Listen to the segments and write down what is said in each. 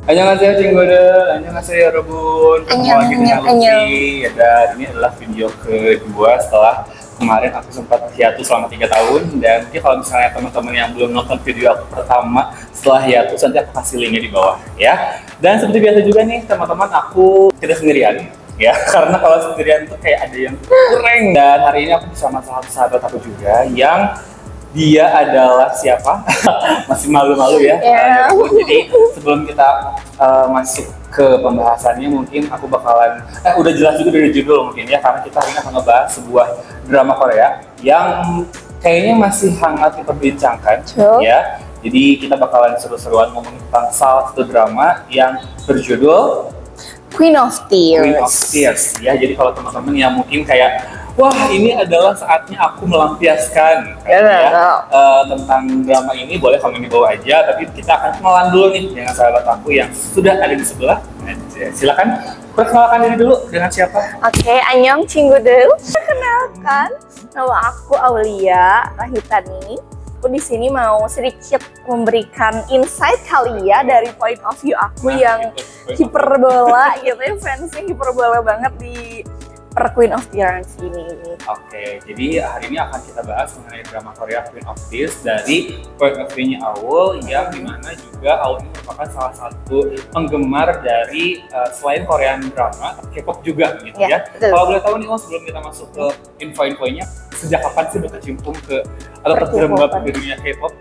Annyeonghaseyo Cinggude, annyeonghaseyo Rebun. Ketemu lagi dengan Lutfi. Dan ini adalah video kedua setelah kemarin aku sempat hiatus selama 3 tahun. Dan mungkin kalau misalnya teman-teman yang belum nonton video aku pertama setelah hiatus, nanti aku kasih linknya di bawah ya. Dan seperti biasa juga nih teman-teman, aku tidak sendirian ya, karena kalau sendirian tuh kayak ada yang kurang. Dan hari ini aku bersama sahabat aku juga yang dia adalah siapa? Masih malu-malu ya. Jadi sebelum kita masuk ke pembahasannya, mungkin aku bakalan udah jelas juga dari judul mungkin ya, karena kita hari ini akan ngebahas sebuah drama Korea yang kayaknya masih hangat diperbincangkan ya. Jadi kita bakalan seru-seruan ngomongin tentang salah satu drama yang berjudul Queen of Tears. Queen of Tears ya. Jadi kalau teman-teman yang mungkin kayak, wah ini adalah saatnya aku melampiaskan tentang drama ini, boleh komen di bawah aja. Tapi kita akan kenalan dulu nih dengan sahabat aku yang sudah ada di sebelah. Silakan perkenalkan diri dulu, dengan siapa? Oke, annyeong Cinggude. Perkenalkan, nama aku Aulia Rahitani. Aku di sini mau sedikit memberikan insight kali ya dari point of view aku yang hiperbola gitu ya, fansnya hiperbola banget di per Queen of Tears ini. Oke, jadi hari ini akan kita bahas mengenai drama Korea Queen of Tears dari point of view-nya Aul, yang dimana juga Aul ini merupakan salah satu penggemar dari selain Korean drama, K-pop juga gitu ya. Kalau boleh tahu nih Aul, sebelum kita masuk ke info-infonya, sejak kapan sih berkecimpung ke atau terjerembab di dunia K-pop?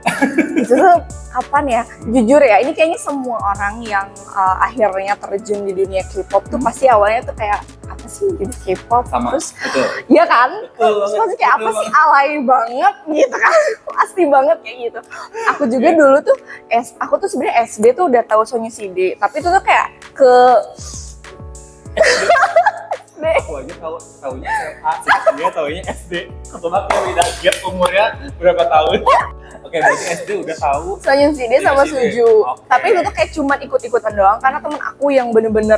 Justru kapan ya? Jujur ya, ini kayaknya semua orang yang akhirnya terjun di dunia K-pop tuh pasti awalnya tuh kayak, apa sih jadi K-pop? Terus, iya kan? Terus pasti kayak apa sih, alay banget gitu kan? Pasti banget kayak gitu. Aku juga dulu tuh, aku tuh sebenarnya SD tuh udah tahu Sonyu CD, tapi itu tuh kayak ke aku aja tahunya SMA, dia tahunya SD. Ketebak ya beda gap umurnya berapa tahun? Oke, berarti SD udah tahu Sonyu CD sama Suju. Tapi itu tuh kayak cuma ikut-ikutan doang, karena temen aku yang bener-bener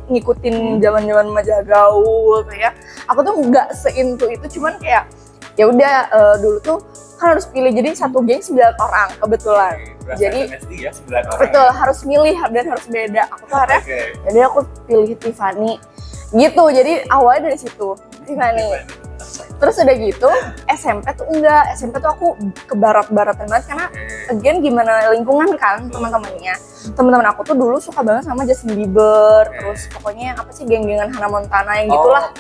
ngikutin zaman-zaman majalah gaul kayak. Aku tuh nggak se-into itu, cuman kayak ya udah dulu tuh kan harus pilih, jadi satu geng 9 orang kebetulan. Jadi SD ya, 9 orang. Betul, harus milih dan harus beda. Aku tuh akhirnya jadi aku pilih Tiffany. Gitu, jadi awalnya dari situ Tiffany. Terus udah gitu SMP tuh enggak, SMP tuh aku ke barat-baratan banget karena again gimana lingkungan kan teman-temannya. Teman-teman aku tuh dulu suka banget sama Justin Bieber, terus pokoknya apa sih geng-gengan Hannah Montana yang gitulah.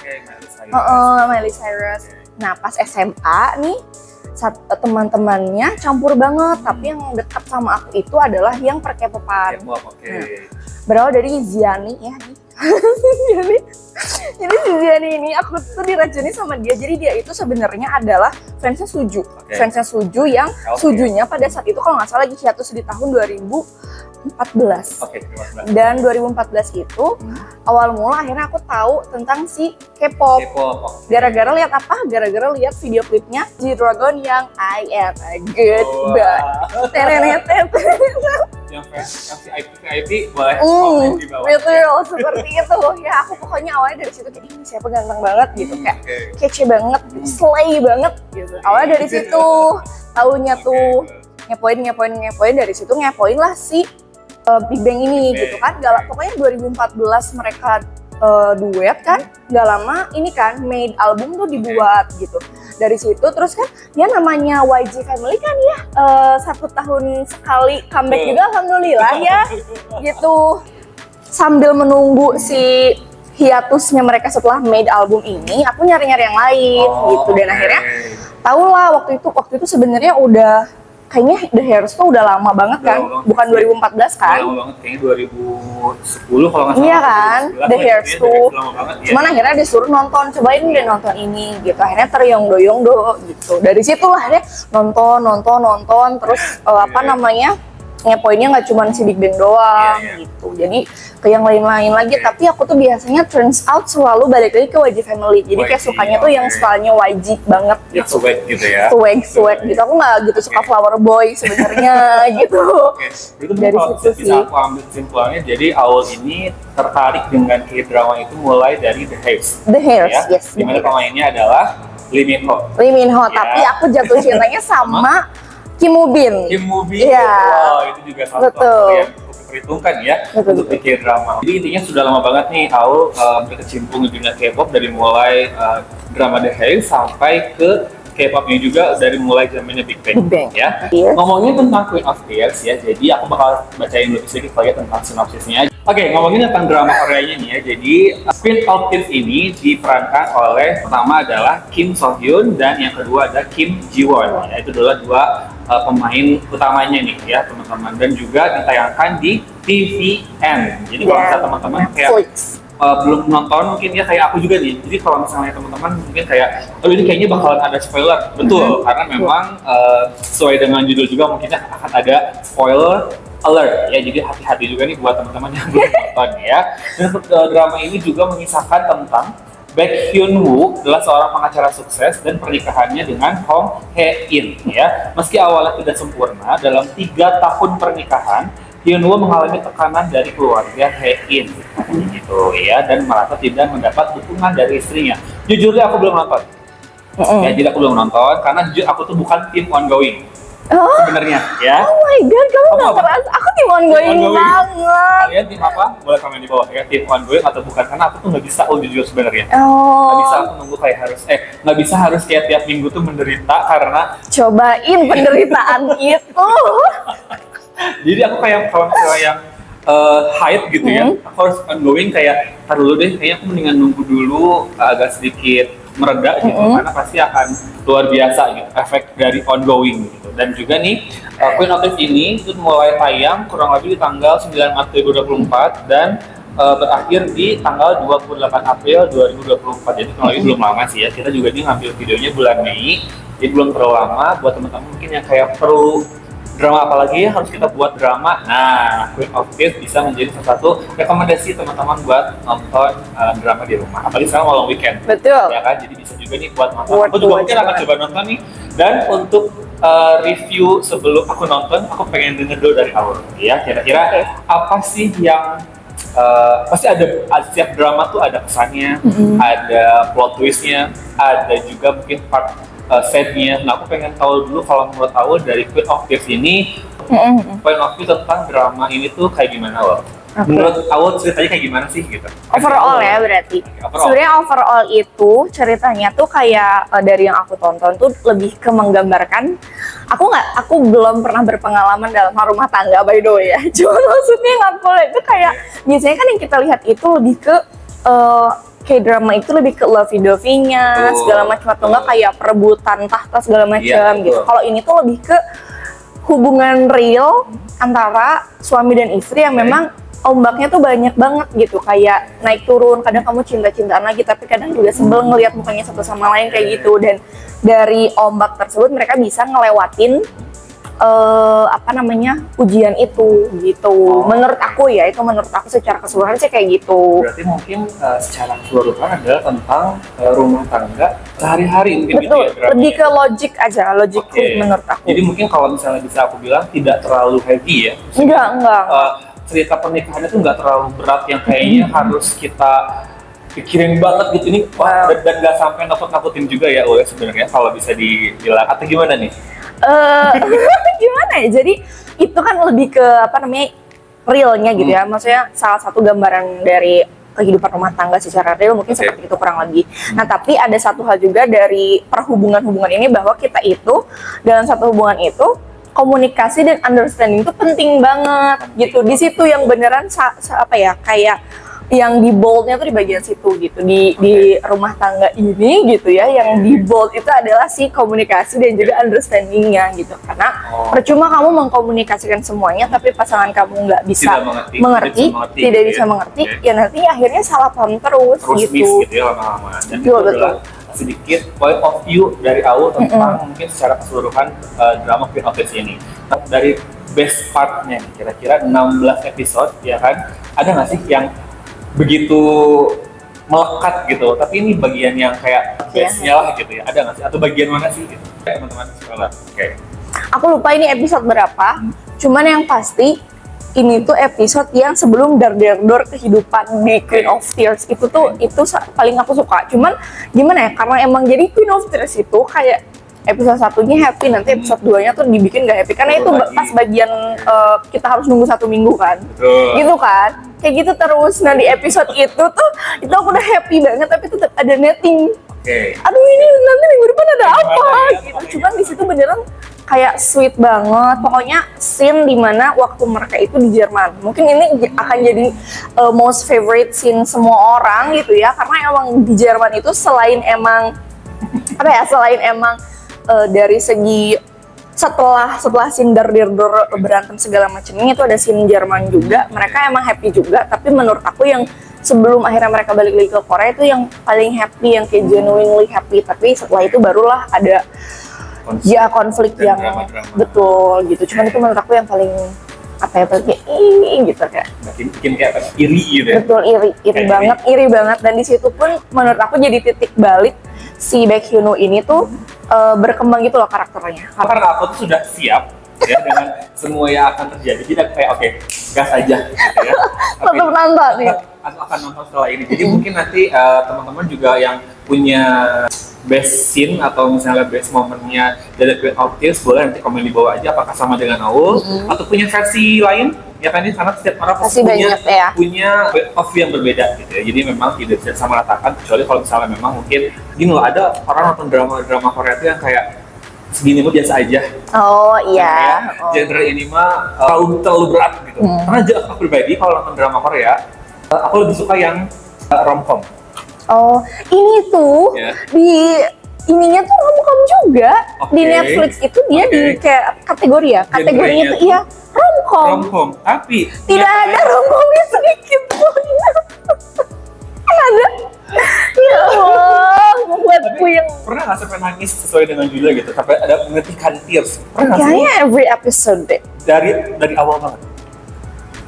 Miley Cyrus. Nah, pas SMA nih teman-temannya campur banget, tapi yang dekat sama aku itu adalah yang per-K-popan. Berawal dari Ziani ya nih. Jadi si Ziani ini aku tuh diracuni sama dia. Jadi dia itu sebenarnya adalah fansnya Suju. Fansnya Suju yang Sujunya pada saat itu kalau nggak salah lagi hiatus di tahun 2014. Dan 2014 itu awal mula akhirnya aku tahu tentang si K-pop. Gara-gara lihat apa? Gara-gara lihat video klipnya G-Dragon yang I Am a Good Boy. Yang VIP boleh komen di bawah. Betul, seperti itu ya. Aku pokoknya awalnya dari situ kayak, ini siapa ganteng banget gitu, kayak kece banget, slay banget gitu. Awalnya dari situ, taunya tuh ngepoin dari situ, ngepoin lah si Big Bang ini gitu kan. Pokoknya 2014 mereka duet kan, gak lama ini kan Made album tuh dibuat gitu. Dari situ terus kan ya namanya YG Family kan ya 1 tahun sekali comeback juga, alhamdulillah ya gitu. Sambil menunggu si hiatusnya mereka setelah Made album ini, aku nyari-nyari yang lain gitu. Dan akhirnya tahulah waktu itu sebenarnya udah kayaknya The Hairs tuh udah lama banget kan, bukan 2014 kan? Lama banget, kayaknya 2010 kalau nggak salah. Iya kan, The Hairs tuh. Cuman akhirnya disuruh nonton, cobain deh nonton ini gitu. Akhirnya teryoung-doyong gitu. Dari situ lah akhirnya nonton, terus ngepoinnya nggak cuma si Big Bang doang gitu. Jadi ke yang lain-lain lagi, tapi aku tuh biasanya turns out selalu balik lagi ke YG Family. Jadi kayak sukanya tuh yang stylenya YG banget gitu. Swag gitu ya. Swag gitu. Aku nggak gitu suka Flower Boy sebenarnya gitu. Dari situ sih. Bisa aku ambil kesimpulannya, jadi Aul ini tertarik dengan K-drama itu mulai dari The Hairs. The Hairs, yes. Dimana pemainnya adalah Lee Min Ho. Tapi aku jatuh cintanya sama Kim Woo Bin. Iya. Wow, itu juga salah satu yang perhitungkan ya Betul, untuk bikin drama. Jadi intinya sudah lama banget nih Aul berkecimpung di dunia K-pop dari mulai drama The Haze sampai ke K-popnya juga dari mulai zamannya Big Bang, ya. Iya. Ngomongin tentang Queen of Tears ya, jadi aku bakal bacain lebih sedikit lagi tentang sinopsisnya. Oke, ngomongin tentang drama Koreanya nih ya. Jadi Queen of Tears ini diperankan oleh pertama adalah Kim So Hyun dan yang kedua ada Kim Ji Won. Ya, itu adalah dua pemain utamanya nih ya teman-teman, dan juga ditayangkan di TVN. Jadi kalau misalnya teman-teman kayak belum nonton mungkin ya kayak aku juga nih, jadi kalau misalnya teman-teman mungkin kayak oh ini kayaknya bakalan ada spoiler, betul karena memang sesuai dengan judul juga mungkinnya akan ada spoiler alert ya, jadi hati-hati juga nih buat teman-teman yang belum nonton ya. Dan drama ini juga mengisahkan tentang Baek Hyun Woo adalah seorang pengacara sukses dan pernikahannya dengan Hong Hae In ya. Meski awalnya tidak sempurna, dalam 3 tahun pernikahan Hyun Woo mengalami tekanan dari keluarga Hae-in gitu ya, dan merasa tidak mendapat dukungan dari istrinya. Jujurnya aku belum nonton. Ya, jadi aku belum nonton karena jujur aku tuh bukan tim ongoing. Sebenarnya ya. Oh my god, kamu nggak keras. Aku tim ongoing banget. Kalian tim apa? Boleh komen di bawah ya, tim ongoing atau bukan, karena aku tuh nggak bisa jujur sebenarnya. Nggak bisa aku nunggu kayak harus nggak bisa harus kayak tiap minggu tuh menderita karena cobain penderitaan itu. Jadi aku kayak kalau misalnya yang hide gitu ya, aku harus ongoing kayak tar dulu deh, kayaknya aku mendingan nunggu dulu agak sedikit mereda gitu, karena pasti akan luar biasa gitu efek dari ongoing gitu. Dan juga nih Queen of Tears ini itu mulai tayang kurang lebih di tanggal 9 Maret 2024 dan berakhir di tanggal 28 April 2024. Jadi kurang lebih belum lama sih ya, kita juga ini ngambil videonya bulan Mei, jadi belum terlalu lama. Buat teman-teman mungkin yang kayak perlu drama apalagi ya harus kita buat drama, nah Queen of Tears bisa menjadi salah satu rekomendasi teman-teman buat nonton drama di rumah, apalagi sekarang malam weekend. Betul ya kan, jadi bisa juga nih buat nonton. Aku juga mungkin akan coba nonton nih, dan untuk review sebelum aku nonton, aku pengen denger dulu dari Aul ya, kira-kira apa sih yang pasti ada setiap drama tuh ada kesannya, ada plot twistnya, ada juga mungkin part setnya. Nah, aku pengen tahu dulu kalau menurut Aul dari Queen of Tears ini, point of view tentang drama ini tuh kayak gimana loh? Menurut Aul ceritanya kayak gimana sih gitu? Overall ya berarti. Sebenarnya overall itu ceritanya tuh kayak dari yang aku tonton tuh lebih ke menggambarkan. Aku belum pernah berpengalaman dalam rumah tangga by the way ya. Cuma maksudnya yang aku lihat itu kayak biasanya kan yang kita lihat itu lebih ke K-drama itu lebih ke lovey-dovey-nya, segala macam, atau enggak kayak perebutan tahta segala macam gitu. Kalau ini tuh lebih ke hubungan real antara suami dan istri yang memang ombaknya tuh banyak banget gitu, kayak naik turun. Kadang kamu cinta-cintaan lagi, tapi kadang juga sebel ngelihat mukanya satu sama lain kayak gitu. Dan dari ombak tersebut mereka bisa ngelewatin ujian itu gitu. Menurut aku ya, itu menurut aku secara keseluruhan sih kayak gitu. Berarti mungkin secara keseluruhan adalah tentang rumah tangga sehari-hari mungkin. Betul, gitu ya, lebih ke logik aja, logik menurut aku. Jadi mungkin kalau misalnya bisa aku bilang tidak terlalu heavy ya. Enggak. Cerita pernikahannya tuh nggak terlalu berat yang kayaknya harus kita pikirin banget gitu nih, dan nggak sampai nakut-nakutin juga ya sebenarnya kalau bisa dibilang, atau gimana nih? Gimana ya? Jadi itu kan lebih ke realnya gitu ya. Maksudnya salah satu gambaran dari kehidupan rumah tangga secara real mungkin seperti itu kurang lebih. Nah, tapi ada satu hal juga dari perhubungan ini, bahwa kita itu dalam satu hubungan itu komunikasi dan understanding itu penting banget gitu. Di situ yang beneran kayak yang di boldnya tuh di bagian situ gitu, di rumah tangga ini gitu ya, yang di bold itu adalah si komunikasi dan juga understandingnya gitu. Karena percuma kamu mengkomunikasikan semuanya tapi pasangan kamu nggak bisa tidak bisa mengerti, ya nanti akhirnya salah paham terus gitu. Gitu ya lama-lama. Dan itu adalah sedikit point of view dari Aul tentang mungkin secara keseluruhan drama Queen of Tears ini. Dari best partnya kira-kira 16 episode ya kan, ada nggak sih yang begitu melekat gitu, tapi ini bagian yang kayak bestnya lah gitu ya, ada nggak sih? Atau bagian mana sih gitu? Teman-teman sekolah. Aku lupa ini episode berapa, cuman yang pasti ini tuh episode yang sebelum dar kehidupan di Queen of Tears itu paling aku suka. Cuman gimana ya, karena emang jadi Queen of Tears itu kayak episode satunya happy, nanti episode 2-nya tuh dibikin gak happy karena itu pas bagian kita harus nunggu 1 minggu kan. Betul. Gitu kan, kayak gitu terus. Nah di episode itu aku udah happy banget tapi tetap ada netting. Aduh ini nanti minggu depan ada apa gitu. Cuman di situ beneran kayak sweet banget. Pokoknya scene dimana waktu mereka itu di Jerman. Mungkin ini akan jadi most favorite scene semua orang gitu ya, karena emang di Jerman itu selain emang dari segi setelah scene dar-dir-dor berantem segala macamnya itu ada scene Jerman juga. Mereka emang happy juga, tapi menurut aku yang sebelum akhirnya mereka balik lagi ke Korea itu yang paling happy, yang kayak genuinely happy. Tapi setelah itu barulah ada konflik yang drama-drama. Betul gitu. Cuman itu menurut aku yang paling paling gitu kayak bikin kayak iri gitu ya. Betul, iri banget. Dan di situ pun menurut aku jadi titik balik si Baekhyun ini tuh berkembang gitu loh karakternya. Karena aku tuh sudah siap ya dengan semua yang akan terjadi. Jadi aku kayak oke, gas aja gitu ya. Tetap nonton nih. Aku akan nonton setelah ini. Jadi mungkin nanti teman-teman juga yang punya best scene atau misalnya best momennya dari Queen of Tears boleh nanti komen di bawah aja apakah sama dengan Aul atau punya versi lain ya kan, ini karena setiap orang pasti punya of view yang berbeda gitu ya. Jadi memang tidak bisa samaratakan, kecuali kalau misalnya memang mungkin gini loh, ada orang nonton drama Korea itu yang kayak segini mah biasa aja. Oh iya. Genre ini mah terlalu berat gitu. Karena aku pribadi kalau nonton drama Korea, aku lebih suka yang romcom. Oh, ini tuh di ininya tuh romcom juga. Di Netflix itu dia di kayak kategori ya. Kategorinya tuh iya romcom. Romcom, tapi tidak ada romcomnya sedikit pun. Ada. Ya Allah, membuatku yang pernah nggak sampai nangis sesuai dengan judulnya gitu, sampai ada mengetikan tears? Pernah nggak sih? kayaknya every episode deh. Dari awal banget?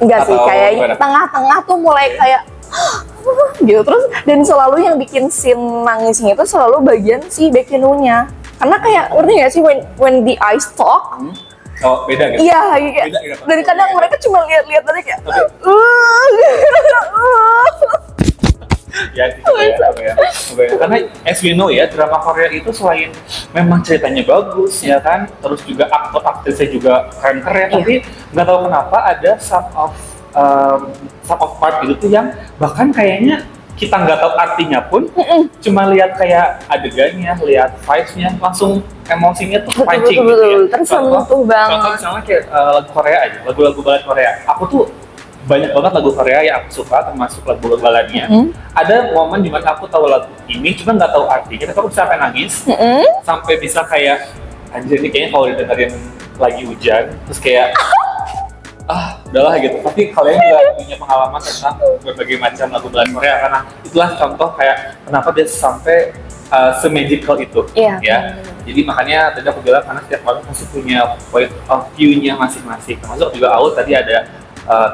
Enggak sih, Atau kayaknya gimana? tengah-tengah tuh mulai kayak gitu terus, dan selalu yang bikin scene nangisnya itu selalu bagian si Baekhyun-nya. Karena kayak ngerti nggak sih when the eyes talk? Oh beda gitu? Iya, kayak Beda. dari kadang mereka cuma lihat-lihat aja kayak Ya, karena as we know ya, drama Korea itu selain memang ceritanya bagus ya kan, terus juga aktor-aktrisnya juga keren-keren, tapi nggak tahu kenapa ada some of part gitu tuh yang bahkan kayaknya kita nggak tahu artinya pun, cuma lihat kayak adegannya, lihat vibes-nya, langsung emosinya tuh pancing gitu ya. Tersentuh banget. Contoh misalnya kayak lagu Korea aja, lagu-lagu balad Korea. Aku tuh banyak banget lagu Korea yang aku suka, termasuk lagu baladnya. Ada momen dimana aku tahu lagu ini, cuma nggak tahu artinya, tapi aku bisa sampai nangis, sampai bisa kayak anjir ini kayaknya kalau didengerin lagi hujan, terus kayak udahlah gitu. Tapi kalian juga punya pengalaman tentang berbagai macam lagu balad Korea, karena itulah contoh kayak kenapa dia sampai se-magical itu, ya. Jadi makanya tadi aku bilang karena setiap orang pasti punya point of view-nya masing-masing. Termasuk juga Aul tadi ada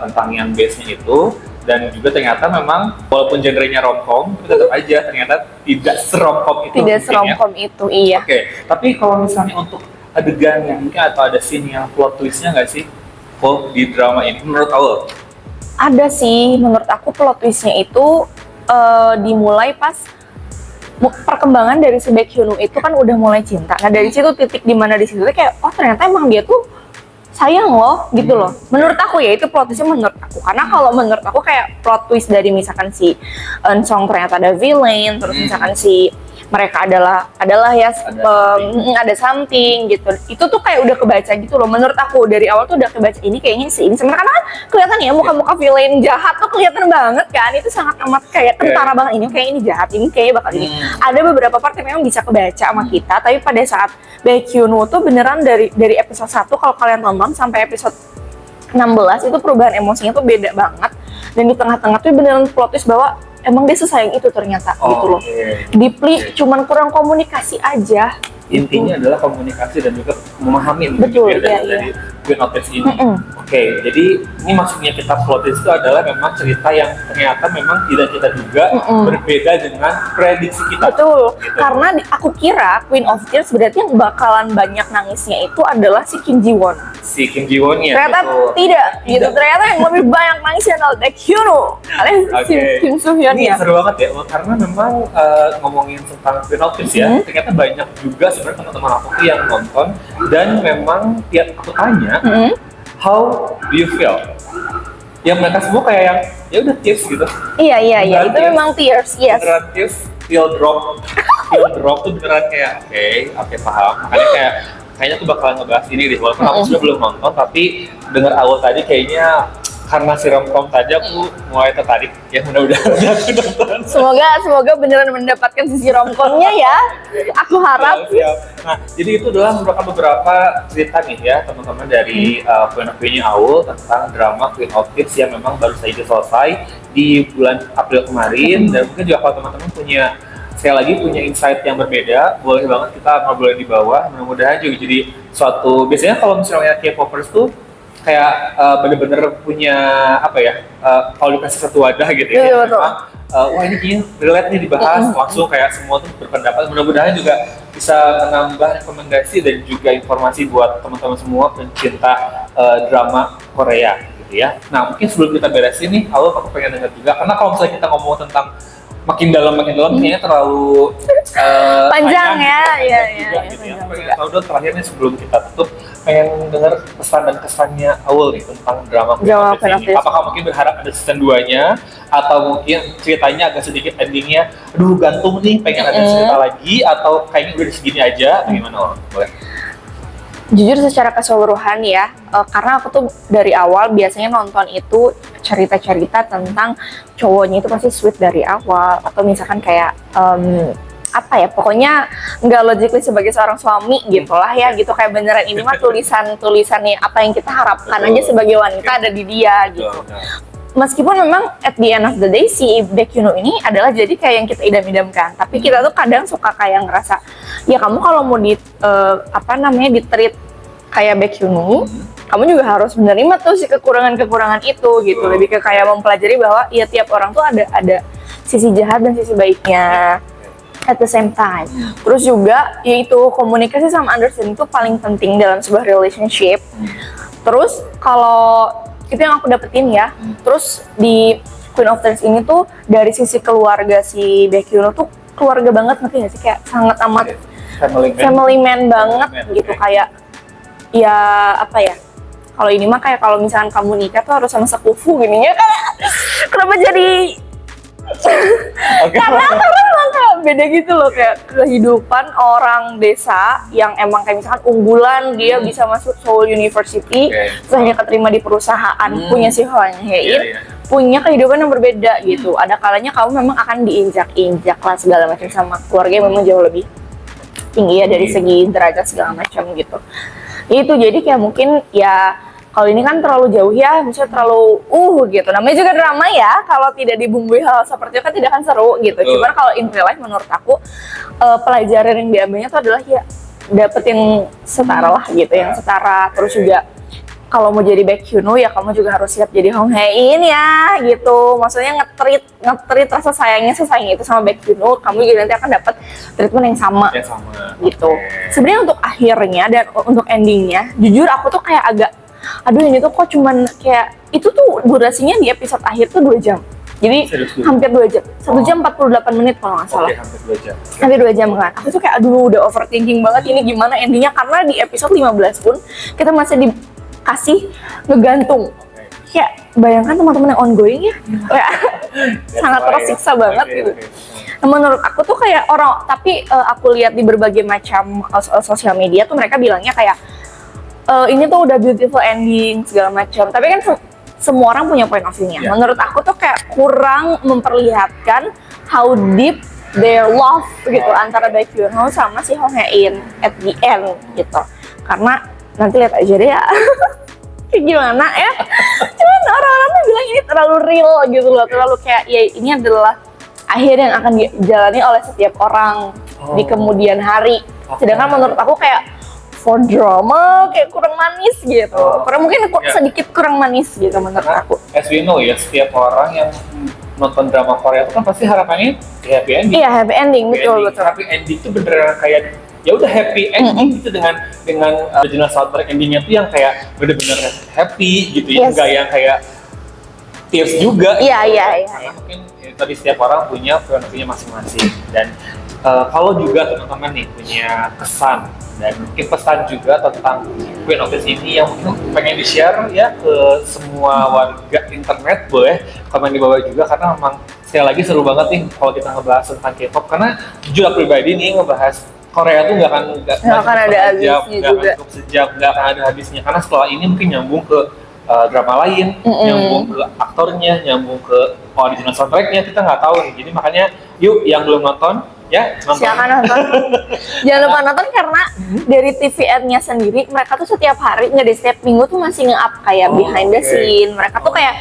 tentang yang base-nya itu, dan juga ternyata memang walaupun genrenya romcom, tapi tetap aja ternyata tidak seromcom itu. Tidak seromcom itu, iya. Oke, tapi kalau misalnya untuk adegan yang mungkin atau ada scene yang plot twist-nya nggak sih? Di drama ini menurut Aul? Ada sih, menurut aku plot twist-nya itu dimulai pas perkembangan dari si Baekhyun itu kan udah mulai cinta. Nah dari situ titik dimana di situ kayak ternyata emang dia tuh sayang loh gitu loh. Menurut aku ya itu plot twistnya menurut aku. Karena kalau menurut aku kayak plot twist dari misalkan si Eun Song ternyata ada villain, terus misalkan si mereka adalah ya ada something gitu. Itu tuh kayak udah kebaca gitu loh. Menurut aku dari awal tuh udah kebaca ini kayaknya sih ini. Sebenarnya kan kelihatan ya muka-muka villain jahat tuh kelihatan banget kan. Itu sangat amat kayak kentara banget, ini kayak ini jahat, ini kayaknya bakal ini. Ada beberapa part yang memang bisa kebaca sama kita, tapi pada saat Baekhyun tuh beneran dari episode 1 kalau kalian tonton sampai episode 16 itu perubahan emosinya tuh beda banget. Dan di tengah-tengah tuh beneran plot twist bahwa emang dia sesayang itu ternyata gitu loh. Deeply cuman kurang komunikasi aja. Intinya adalah komunikasi dan juga memahami betul, dari Queen of Tears ini. Oke, jadi ini maksudnya kita plot twist itu adalah memang cerita yang ternyata memang tidak kita duga berbeda dengan prediksi kita. Betul, Gitu. karena aku kira Queen of Tears berarti yang bakalan banyak nangisnya itu adalah si Kim Ji Won. Si Kim Ji Won ya. Ternyata tidak, gitu. Ternyata yang lebih banyak nangisnya adalah Baekhyun. Kalian si Kim Soo Hyun Ini ya. seru banget ya, karena memang ngomongin tentang Queen of Tears ya, ternyata banyak juga sebenarnya teman-teman aku tuh yang nonton dan memang tiap aku tanya, how do you feel? Ya mereka semua kayak yang ya udah tears gitu. Iya, Beneran itu tears. memang tears, yes. Beneran tears, feel drop tuh beneran kayak oke paham. Makanya kayaknya aku bakalan ngebahas ini deh, walaupun aku sudah belum nonton, tapi dengar awal tadi kayaknya karena si romcom tadi aku mulai tertarik ya, mudah-mudahan aku nonton. Semoga beneran mendapatkan sisi romcomnya ya. Aku harap. Siap. Nah, jadi itu adalah merupakan beberapa cerita nih ya teman-teman dari Queen of Queen Aul tentang drama Queen of Tears yang memang baru saja selesai di bulan April kemarin, dan mungkin juga kalau teman-teman punya sekali lagi punya insight yang berbeda, boleh banget kita ngobrolin di bawah. Mudah-mudahan juga jadi suatu, biasanya kalau misalnya K-popers tuh kayak bener-bener punya apa ya, kalau dikasih satu wadah gitu ya, Iya, betul. memang wah ini kayaknya relate nih dibahas langsung kayak semua tuh berpendapat. Mudah-mudahan juga bisa menambah rekomendasi dan juga informasi buat teman-teman semua pencinta drama Korea gitu ya. Nah mungkin sebelum kita beresin nih, aku pengen dengar juga, karena kalau misalnya kita ngomong tentang makin dalam kayaknya terlalu Panjang ya, iya, juga, iya, gitu ya. panjang Pengen juga. tahu dong terakhir nih sebelum kita tutup, pengen dengar pesan dan kesannya Aul nih tentang drama Queen of Tears ini. Apakah mungkin berharap ada season 2-nya, atau mungkin ceritanya agak sedikit endingnya aduh gantung nih pengen ada cerita lagi, atau kayaknya udah di segini aja, bagaimana Aul? Boleh? Jujur secara keseluruhan ya, karena aku tuh dari awal biasanya nonton itu cerita-cerita tentang cowoknya itu pasti sweet dari awal, atau misalkan kayak apa ya, pokoknya nggak logically sebagai seorang suami gitulah ya, gitu kayak beneran ini mah tulisannya apa yang kita harapkan aja sebagai wanita ada di dia gitu. Meskipun memang at the end of the day si Baekhyun ini adalah jadi kayak yang kita idam-idamkan, tapi kita tuh kadang suka kayak ngerasa ya kamu kalau mau di di-treat kayak Baekhyun, kamu juga harus menerima tuh si kekurangan-kekurangan itu gitu. Lebih ke kayak mempelajari bahwa ya tiap orang tuh ada sisi jahat dan sisi baiknya at the same time. Terus juga yaitu komunikasi sama understanding itu paling penting dalam sebuah relationship. Terus kalau itu yang aku dapetin ya. Terus di Queen of Tears ini tuh dari sisi keluarga si Baekhyun tuh keluarga banget, ngerti gak sih, kayak sangat amat family man banget gitu. Kayak ya apa ya, kalau ini mah kayak kalau misalkan kamu nikah tuh harus sama sepupu gininya, kayak kenapa jadi karena emang kayak beda gitu loh, kayak kehidupan orang desa yang emang kayak misalkan unggulan, dia bisa masuk Seoul University, terus hanya keterima di perusahaan punya si Hwang Hae-in, punya kehidupan yang berbeda gitu. Ada kalanya kamu memang akan diinjak-injak lah segala macam sama keluarga yang memang jauh lebih tinggi ya dari segi derajat segala macam gitu. Itu jadi kayak mungkin ya kalau ini kan terlalu jauh ya, misalnya terlalu gitu. Namanya juga drama ya, kalau tidak dibumbui hal seperti itu kan tidak akan seru gitu. Cuman kalau in real life menurut aku pelajaran yang diambilnya itu adalah ya dapet yang setara lah gitu, yang setara. Terus juga kalau mau jadi Baekhyun ya kamu juga harus siap jadi Hong Hae-in ya gitu. Maksudnya nge-treat rasa sayangnya sesayang itu sama Baekhyun, kamu juga nanti akan dapat treatment yang sama gitu. Sebenarnya untuk akhirnya dan untuk endingnya, jujur aku tuh kayak agak aduh ini tuh kok cuman kayak itu tuh durasinya di episode akhir tuh 2 jam. Jadi hampir 2 jam. 1 jam 48 menit kalau nggak salah. Hampir 2 jam kan. Aku tuh kayak aduh udah overthinking banget ini gimana endingnya, karena di episode 15 pun kita masih dikasih ngegantung. Kayak bayangkan teman-teman yang ongoing ya. Kayak sangat tersiksa banget gitu. Nah, menurut aku tuh kayak tapi aku lihat di berbagai macam sosial media tuh mereka bilangnya kayak ini tuh udah beautiful ending segala macam, tapi kan semua orang punya point of view-nya. Menurut aku tuh kayak kurang memperlihatkan how deep their love gitu antara Baekhyun sama si Hong Hae-in at the end gitu. Karena nanti lihat aja deh ya kayak gimana ya. Cuman orang-orang tuh bilang ini terlalu real gitu loh, terlalu kayak ya ini adalah akhir yang akan dijalani oleh setiap orang di kemudian hari. Sedangkan menurut aku kayak for drama kayak kurang manis gitu. Mungkin sedikit kurang manis gitu menurut aku. As we know ya, setiap orang yang nonton drama Korea itu kan pasti harapannya happy ending. Iya, happy ending, betul. Happy ending itu beneran kayak ya udah happy ending gitu dengan original soundtrack endingnya tuh yang kayak bener-bener happy gitu ya, enggak yang kayak tears juga. Iya. Karena mungkin tadi setiap orang punya filosofinya masing-masing dan kalau juga teman-teman nih punya kesan dan mungkin pesan juga tentang Queen of Tears ini yang mungkin pengen di-share ya ke semua warga internet, boleh komen di bawah juga karena memang sekali lagi seru banget nih kalau kita ngebahas tentang K-pop karena jujur aku pribadi nih ngebahas Korea tuh nggak akan ada habisnya juga, nggak akan cukup sejam, nggak akan ada habisnya karena setelah ini mungkin nyambung ke drama lain, nyambung ke aktornya, nyambung ke original soundtracknya, kita nggak tahu nih. Jadi makanya yuk yang belum nonton ya nonton. Silakan nonton. Jangan lupa nonton karena dari TVN-nya sendiri mereka tuh setiap hari nggak di setiap minggu tuh masih nge-up kayak behind the scene. Mereka tuh kayak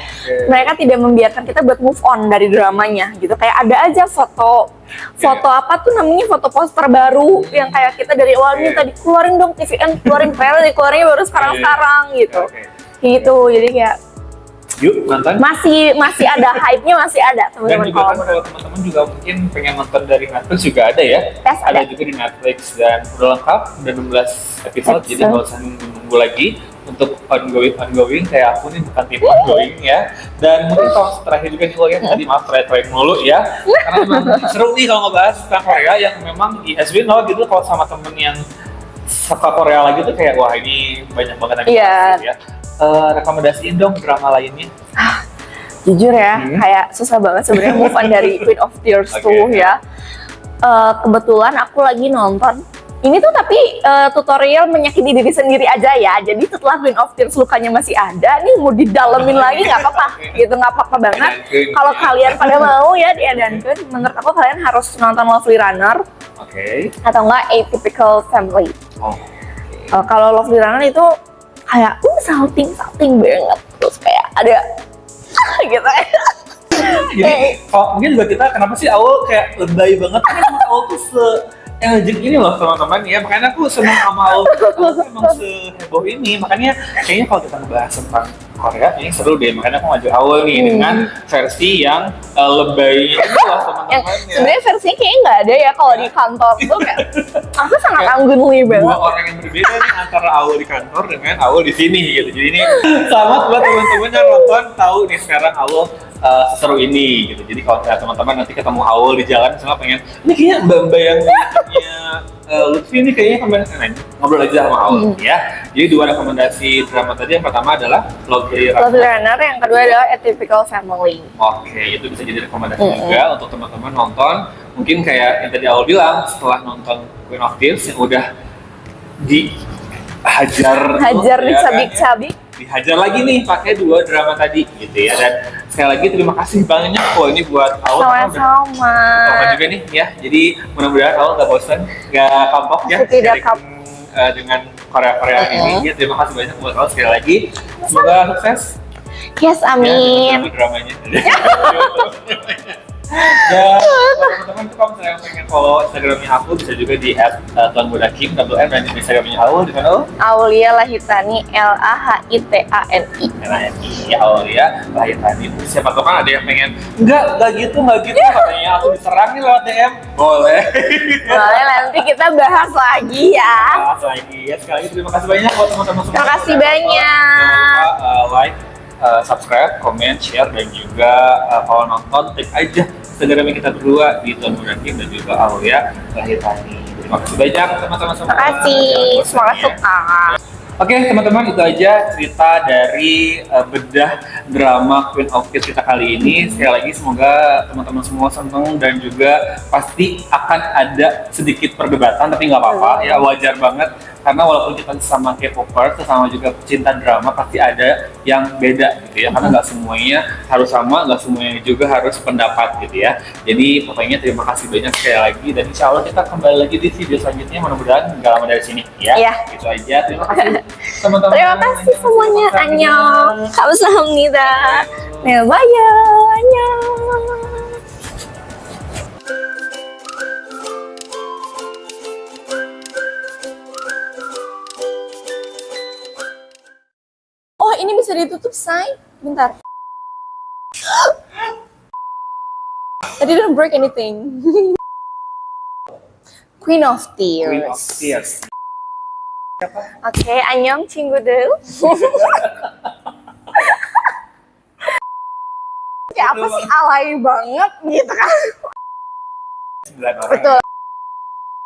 mereka tidak membiarkan kita buat move on dari dramanya gitu. Kayak ada aja foto apa tuh namanya, foto poster baru yang kayak kita dari awalnya tadi keluarin dong TVN, keluarin trailer, keluarin baru sekarang gitu. Gitu, jadi kayak yuk nonton. Masih ada hype-nya, masih ada teman-teman. Dan juga kan kalau teman-teman juga mungkin pengen nonton dari Netflix juga ada ya. Ada juga di Netflix dan udah lengkap, udah 16 episode, jadi nggak usah nunggu lagi untuk ongoing kayak aku nih bukan tim ongoing ya. Dan mungkin kalau terakhir juga nih ya, tadi maaf terakhir mulu ya, karena memang seru nih kalau ngebahas tentang Korea yang memang as we know gitu kalau sama temen yang suka Korea lagi tuh kayak wah ini banyak banget yang ya. Rekomendasiin dong drama lainnya. Jujur ya, kayak susah banget sebenarnya move on dari Queen of Tears tuh ya. Kebetulan aku lagi nonton ini tuh tapi tutorial menyakiti diri sendiri aja ya. Jadi setelah Queen of Tears lukanya masih ada, nih mau didalemin lagi nggak apa-apa, gitu nggak apa-apa banget. Kalau kalian pada mau ya diadankan, menurut aku kalian harus nonton Lovely Runner, atau enggak Atypical Family. Kalau Lovely Runner itu kayak salting banget, terus kayak ada gitu. Jadi mungkin juga kita kenapa sih awal kayak lebay banget kan awal tuh energik ini loh teman-teman ya, makanya aku senang sama awal emang seheboh ini, makanya kayaknya kalau kita ngebahas tentang Korea ini seru deh, makanya aku ngajak awal nih dengan versi yang lebay ini loh teman-teman ya. Sebenarnya versinya kayaknya nggak ada ya kalau di kantor tuh kayak aku sangat anggunly banget. Dua orang yang berbeda nih antara awal di kantor dengan awal di sini gitu. Jadi ini selamat buat teman-teman yang nonton tahu nih sekarang awal seseru ini gitu. Jadi kalau teman-teman nanti ketemu awal di jalan misalnya pengen ini kayaknya mbak-mbak yang punya Lutfi ini kayaknya kemarin ngobrol aja sama awal ya. Jadi dua rekomendasi drama tadi, yang pertama adalah Lovely Runner, yang kedua adalah Atypical Family. Oke, itu bisa jadi rekomendasi juga untuk teman-teman nonton. Mungkin kayak yang tadi awal bilang, setelah nonton Queen of Tears yang udah dihajar dicabik-cabik, dihajar lagi nih pakai dua drama tadi gitu ya. Dan sekali lagi terima kasih banyak ini buat awal sama-sama juga nih ya. Jadi mudah-mudahan awal nggak bosan, nggak kapok ya dengan Korea ini ya. Terima kasih banyak buat awal sekali lagi, semoga sukses. Yes, amin. Ya, dramanya. Dan teman-teman tuh kalau misalnya pengen follow Instagramnya aku bisa juga di @tuanmudakim double M, dan di Instagramnya Aul di mana? Aulia Lahitani, Lahitani. Ya Aulia Lahitani. Siapa tahu kan ada yang pengen enggak gitu katanya aku diserang nih lewat DM. Boleh nanti kita bahas lagi ya. Sekali lagi terima kasih banyak buat teman-teman semua. Terima kasih banyak. Jangan lupa like, subscribe, comment, share, dan juga kalau nonton klik aja Instagramnya kita berdua di Tuan Muda Kim dan juga Aulia Lahitani. Terima kasih banyak teman-teman semua. Terima kasih, semoga suka. Oke teman-teman, itu aja cerita dari bedah drama Queen of Tears kita kali ini. Sekali lagi semoga teman-teman semua seneng dan juga pasti akan ada sedikit perdebatan, tapi nggak apa-apa ya, wajar banget. Karena walaupun kita sama K-popers, sesama juga pecinta drama, pasti ada yang beda gitu ya. Karena nggak semuanya harus sama, nggak semuanya juga harus pendapat gitu ya. Jadi pokoknya terima kasih banyak sekali lagi, dan insya Allah kita kembali lagi di video selanjutnya, mudah-mudahan nggak lama dari sini ya. Gitu aja, terima kasih teman-teman. Terima kasih semuanya, annyeong. Kamsahamnida. Bye, annyeong. ditutup, say. Bentar. I didn't break anything. Queen of Tears. Queen of Tears. Oke, annyeong 친구들. Kayak apa sih, alay banget gitu kan. 9 orang. Betul.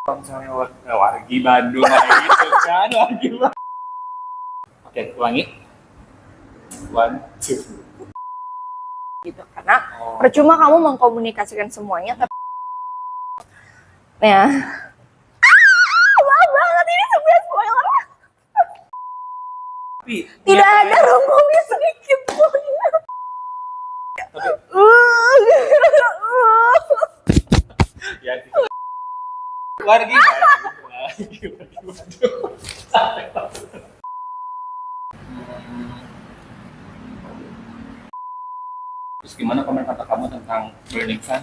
Kalau misalnya wargi Bandung kayak gitu kan, wargi Bandung. Oke, ulangi. 1, 2. Gitu, karena percuma kamu mengkomunikasikan semuanya, tapi ya. Maaf banget, ini sebenarnya spoiler. Tapi Tidak ada rombongnya sedikit pun. Tapi ya wargi Bandung. Terus gimana komentar kamu tentang Burning Sun?